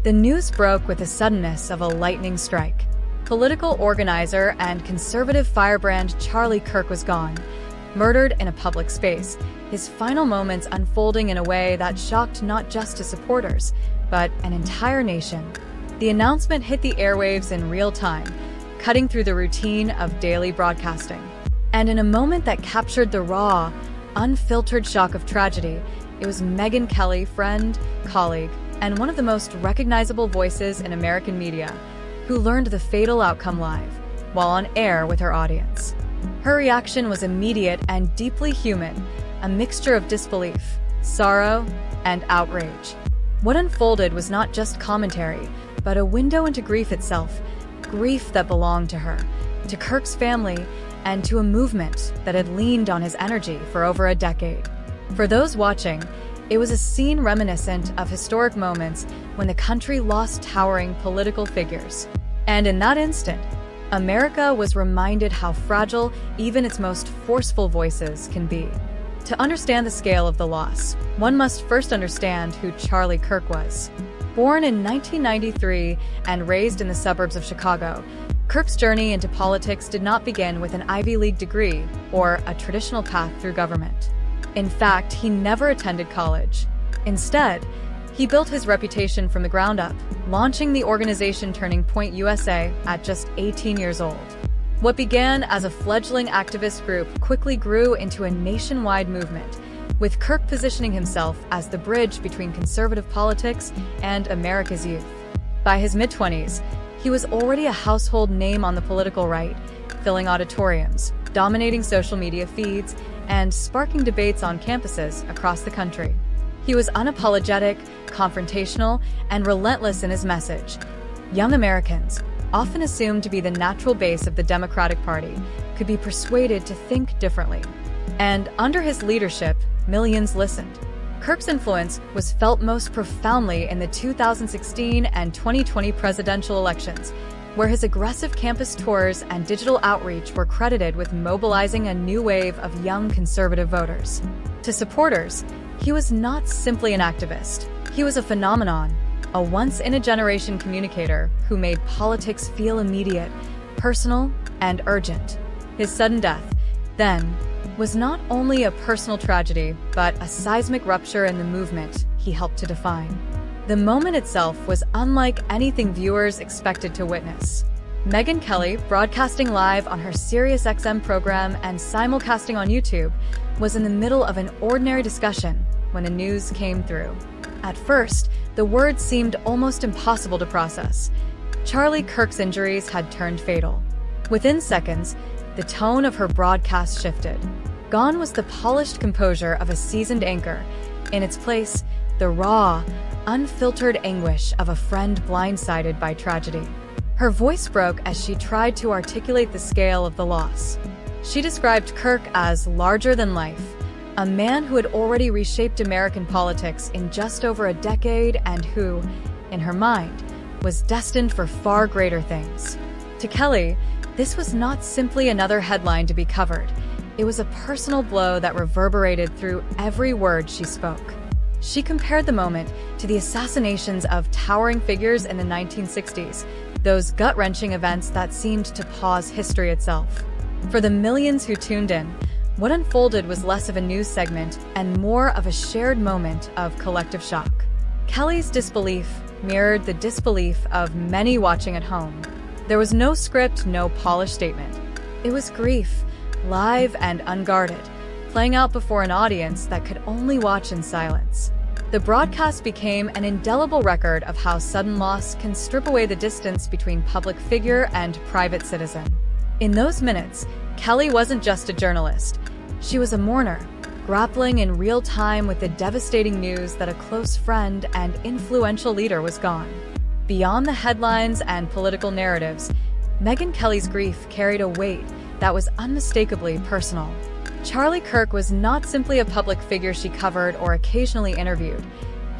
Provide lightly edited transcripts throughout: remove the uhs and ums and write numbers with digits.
The news broke with the suddenness of a lightning strike. Political organizer and conservative firebrand Charlie Kirk was gone, murdered in a public space, his final moments unfolding in a way that shocked not just his supporters, but an entire nation. The announcement hit the airwaves in real time, cutting through the routine of daily broadcasting. And in a moment that captured the raw, unfiltered shock of tragedy, it was Megyn Kelly, friend, colleague, and one of the most recognizable voices in American media, who learned the fatal outcome live, while on air with her audience. Her reaction was immediate and deeply human, a mixture of disbelief, sorrow, and outrage. What unfolded was not just commentary, but a window into grief itself, grief that belonged to her, to Kirk's family, and to a movement that had leaned on his energy for over a decade. For those watching, it was a scene reminiscent of historic moments when the country lost towering political figures. And in that instant, America was reminded how fragile even its most forceful voices can be. To understand the scale of the loss, one must first understand who Charlie Kirk was. Born in 1993 and raised in the suburbs of Chicago, Kirk's journey into politics did not begin with an Ivy League degree or a traditional path through government. In fact, he never attended college. Instead, he built his reputation from the ground up, launching the organization Turning Point USA at just 18 years old. What began as a fledgling activist group quickly grew into a nationwide movement, with Kirk positioning himself as the bridge between conservative politics and America's youth. By his mid-20s, he was already a household name on the political right, filling auditoriums, dominating social media feeds, and sparking debates on campuses across the country. He was unapologetic, confrontational, and relentless in his message. Young Americans, often assumed to be the natural base of the Democratic Party, could be persuaded to think differently. And under his leadership, millions listened. Kirk's influence was felt most profoundly in the 2016 and 2020 presidential elections, where his aggressive campus tours and digital outreach were credited with mobilizing a new wave of young conservative voters. To supporters, he was not simply an activist. He was a phenomenon, a once-in-a-generation communicator who made politics feel immediate, personal, and urgent. His sudden death, then, was not only a personal tragedy, but a seismic rupture in the movement he helped to define. The moment itself was unlike anything viewers expected to witness. Megyn Kelly, broadcasting live on her SiriusXM program and simulcasting on YouTube, was in the middle of an ordinary discussion when the news came through. At first, the words seemed almost impossible to process. Charlie Kirk's injuries had turned fatal. Within seconds, the tone of her broadcast shifted. Gone was the polished composure of a seasoned anchor. In its place, the raw, unfiltered anguish of a friend blindsided by tragedy. Her voice broke as she tried to articulate the scale of the loss. She described Kirk as larger than life, a man who had already reshaped American politics in just over a decade and who, in her mind, was destined for far greater things. To Kelly, this was not simply another headline to be covered. It was a personal blow that reverberated through every word she spoke. She compared the moment to the assassinations of towering figures in the 1960s, those gut-wrenching events that seemed to pause history itself. For the millions who tuned in, what unfolded was less of a news segment and more of a shared moment of collective shock. Kelly's disbelief mirrored the disbelief of many watching at home. There was no script, no polished statement. It was grief, live and unguarded, playing out before an audience that could only watch in silence. The broadcast became an indelible record of how sudden loss can strip away the distance between public figure and private citizen. In those minutes, Kelly wasn't just a journalist. She was a mourner, grappling in real time with the devastating news that a close friend and influential leader was gone. Beyond the headlines and political narratives, Megyn Kelly's grief carried a weight that was unmistakably personal. Charlie Kirk was not simply a public figure she covered or occasionally interviewed.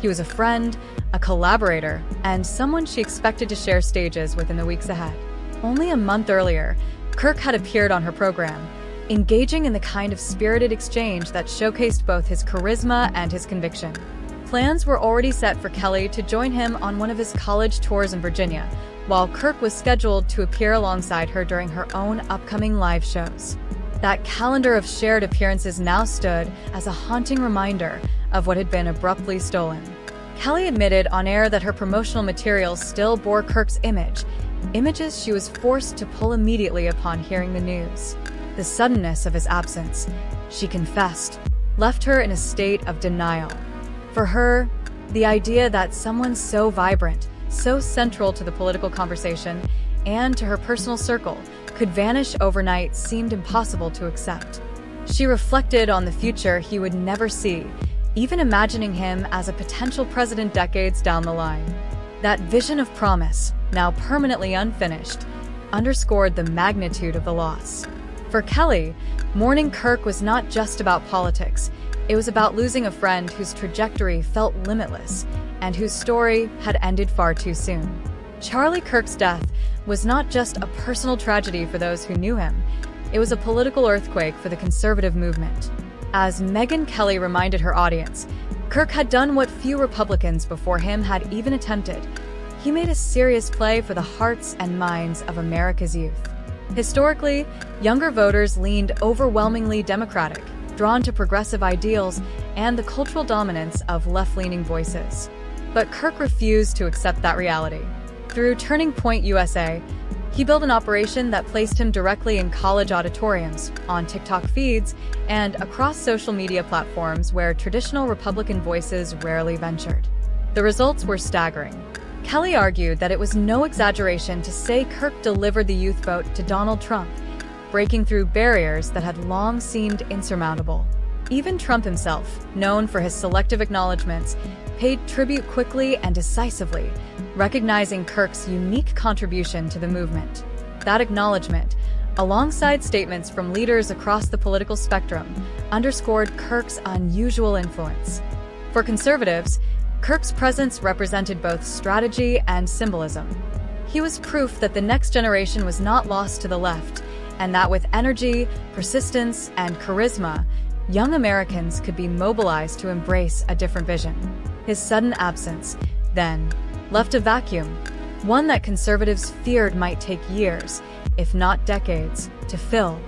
He was a friend, a collaborator, and someone she expected to share stages with in the weeks ahead. Only a month earlier, Kirk had appeared on her program, engaging in the kind of spirited exchange that showcased both his charisma and his conviction. Plans were already set for Kelly to join him on one of his college tours in Virginia, while Kirk was scheduled to appear alongside her during her own upcoming live shows. That calendar of shared appearances now stood as a haunting reminder of what had been abruptly stolen. Kelly admitted on air that her promotional materials still bore Kirk's image, images she was forced to pull immediately upon hearing the news. The suddenness of his absence, she confessed, left her in a state of denial. For her, the idea that someone so vibrant, so central to the political conversation and to her personal circle could vanish overnight seemed impossible to accept. She reflected on the future he would never see, even imagining him as a potential president decades down the line. That vision of promise, now permanently unfinished, underscored the magnitude of the loss. For Kelly, mourning Kirk was not just about politics. It was about losing a friend whose trajectory felt limitless and whose story had ended far too soon. Charlie Kirk's death was not just a personal tragedy for those who knew him. It was a political earthquake for the conservative movement. As Megyn Kelly reminded her audience, Kirk had done what few Republicans before him had even attempted. He made a serious play for the hearts and minds of America's youth. Historically, younger voters leaned overwhelmingly Democratic, drawn to progressive ideals and the cultural dominance of left-leaning voices. But Kirk refused to accept that reality. Through Turning Point USA, he built an operation that placed him directly in college auditoriums, on TikTok feeds, and across social media platforms where traditional Republican voices rarely ventured. The results were staggering. Kelly argued that it was no exaggeration to say Kirk delivered the youth vote to Donald Trump, breaking through barriers that had long seemed insurmountable. Even Trump himself, known for his selective acknowledgments, paid tribute quickly and decisively, recognizing Kirk's unique contribution to the movement. That acknowledgement, alongside statements from leaders across the political spectrum, underscored Kirk's unusual influence. For conservatives, Kirk's presence represented both strategy and symbolism. He was proof that the next generation was not lost to the left, and that with energy, persistence, and charisma, young Americans could be mobilized to embrace a different vision. His sudden absence, then, left a vacuum, one that conservatives feared might take years, if not decades, to fill.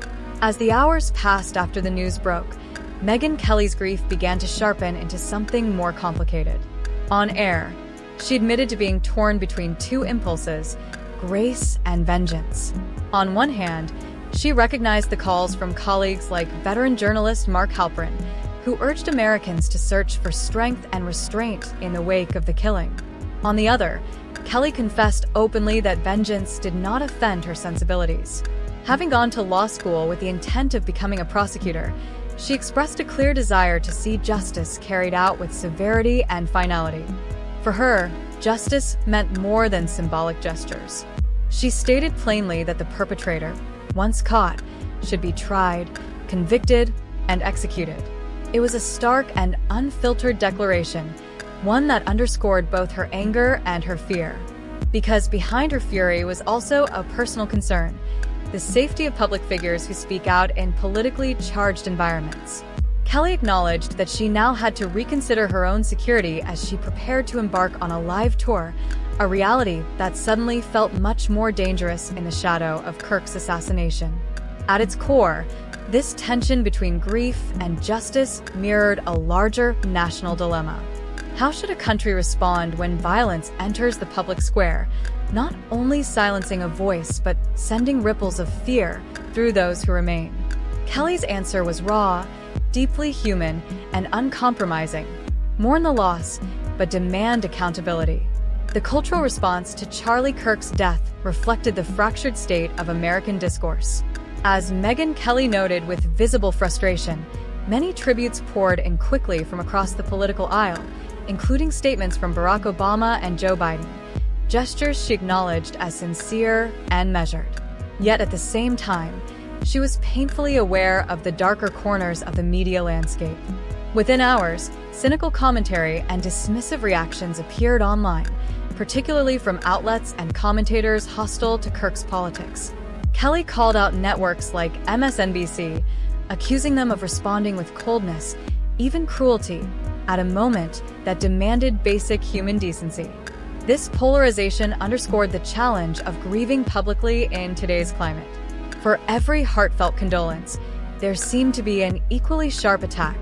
As the hours passed after the news broke, Megyn Kelly's grief began to sharpen into something more complicated. On air, she admitted to being torn between two impulses, grace and vengeance. On one hand, she recognized the calls from colleagues like veteran journalist Mark Halperin, who urged Americans to search for strength and restraint in the wake of the killing. On the other, Kelly confessed openly that vengeance did not offend her sensibilities. Having gone to law school with the intent of becoming a prosecutor, she expressed a clear desire to see justice carried out with severity and finality. For her, justice meant more than symbolic gestures. She stated plainly that the perpetrator, once caught, should be tried, convicted, and executed. It was a stark and unfiltered declaration, one that underscored both her anger and her fear. Because behind her fury was also a personal concern: the safety of public figures who speak out in politically charged environments. Kelly acknowledged that she now had to reconsider her own security as she prepared to embark on a live tour, a reality that suddenly felt much more dangerous in the shadow of Kirk's assassination. At its core, this tension between grief and justice mirrored a larger national dilemma. How should a country respond when violence enters the public square, not only silencing a voice but sending ripples of fear through those who remain? Kelly's answer was raw, deeply human, and uncompromising. Mourn the loss, but demand accountability. The cultural response to Charlie Kirk's death reflected the fractured state of American discourse. As Megyn Kelly noted with visible frustration, many tributes poured in quickly from across the political aisle, including statements from Barack Obama and Joe Biden, gestures she acknowledged as sincere and measured. Yet at the same time, she was painfully aware of the darker corners of the media landscape. Within hours, cynical commentary and dismissive reactions appeared online, particularly from outlets and commentators hostile to Kirk's politics. Kelly called out networks like MSNBC, accusing them of responding with coldness, even cruelty. at a moment that demanded basic human decency. This polarization underscored the challenge of grieving publicly in today's climate. For every heartfelt condolence, there seemed to be an equally sharp attack,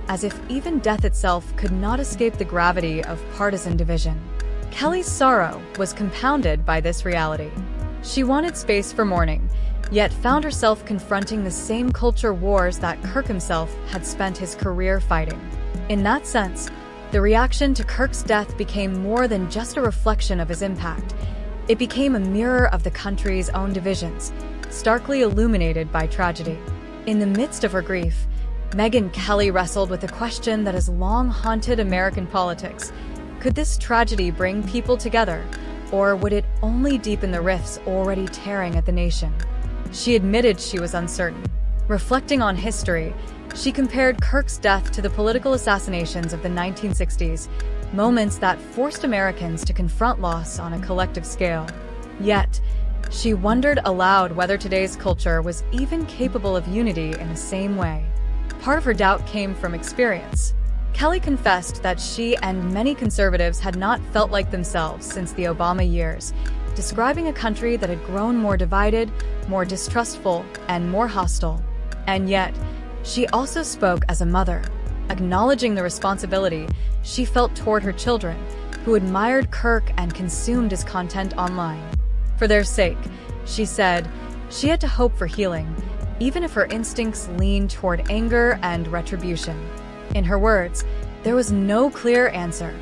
as if even death itself could not escape the gravity of partisan division. Kelly's sorrow was compounded by this reality. She wanted space for mourning, yet found herself confronting the same culture wars that Kirk himself had spent his career fighting. In that sense, the reaction to Kirk's death became more than just a reflection of his impact. It became a mirror of the country's own divisions, starkly illuminated by tragedy. In the midst of her grief, Megyn Kelly wrestled with a question that has long haunted American politics. Could this tragedy bring people together, or would it only deepen the rifts already tearing at the nation? She admitted she was uncertain. Reflecting on history, she compared Kirk's death to the political assassinations of the 1960s, moments that forced Americans to confront loss on a collective scale. Yet, she wondered aloud whether today's culture was even capable of unity in the same way. Part of her doubt came from experience. Kelly confessed that she and many conservatives had not felt like themselves since the Obama years, describing a country that had grown more divided, more distrustful, and more hostile. And yet, she also spoke as a mother, acknowledging the responsibility she felt toward her children, who admired Kirk and consumed his content online. For their sake, she said, she had to hope for healing, even if her instincts leaned toward anger and retribution. In her words, there was no clear answer,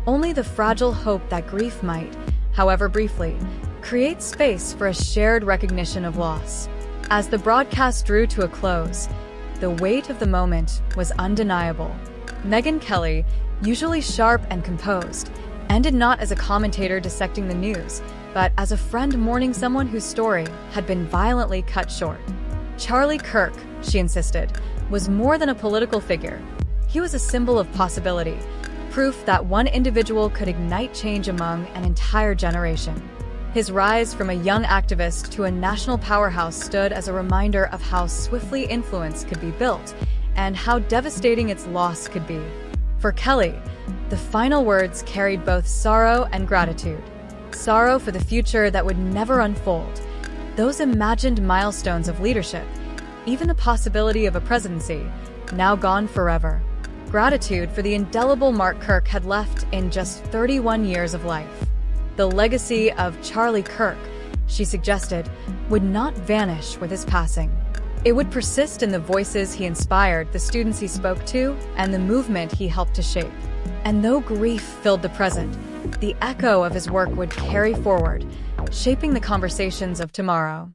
only the fragile hope that grief might, however briefly, create space for a shared recognition of loss. As the broadcast drew to a close, the weight of the moment was undeniable. Megyn Kelly, usually sharp and composed, ended not as a commentator dissecting the news, but as a friend mourning someone whose story had been violently cut short. Charlie Kirk, she insisted, was more than a political figure. He was a symbol of possibility, proof that one individual could ignite change among an entire generation. His rise from a young activist to a national powerhouse stood as a reminder of how swiftly influence could be built and how devastating its loss could be. For Kelly, the final words carried both sorrow and gratitude. Sorrow for the future that would never unfold, those imagined milestones of leadership, even the possibility of a presidency, now gone forever. Gratitude for the indelible mark Kirk had left in just 31 years of life. The legacy of Charlie Kirk, she suggested, would not vanish with his passing. It would persist in the voices he inspired, the students he spoke to, and the movement he helped to shape. And though grief filled the present, the echo of his work would carry forward, shaping the conversations of tomorrow.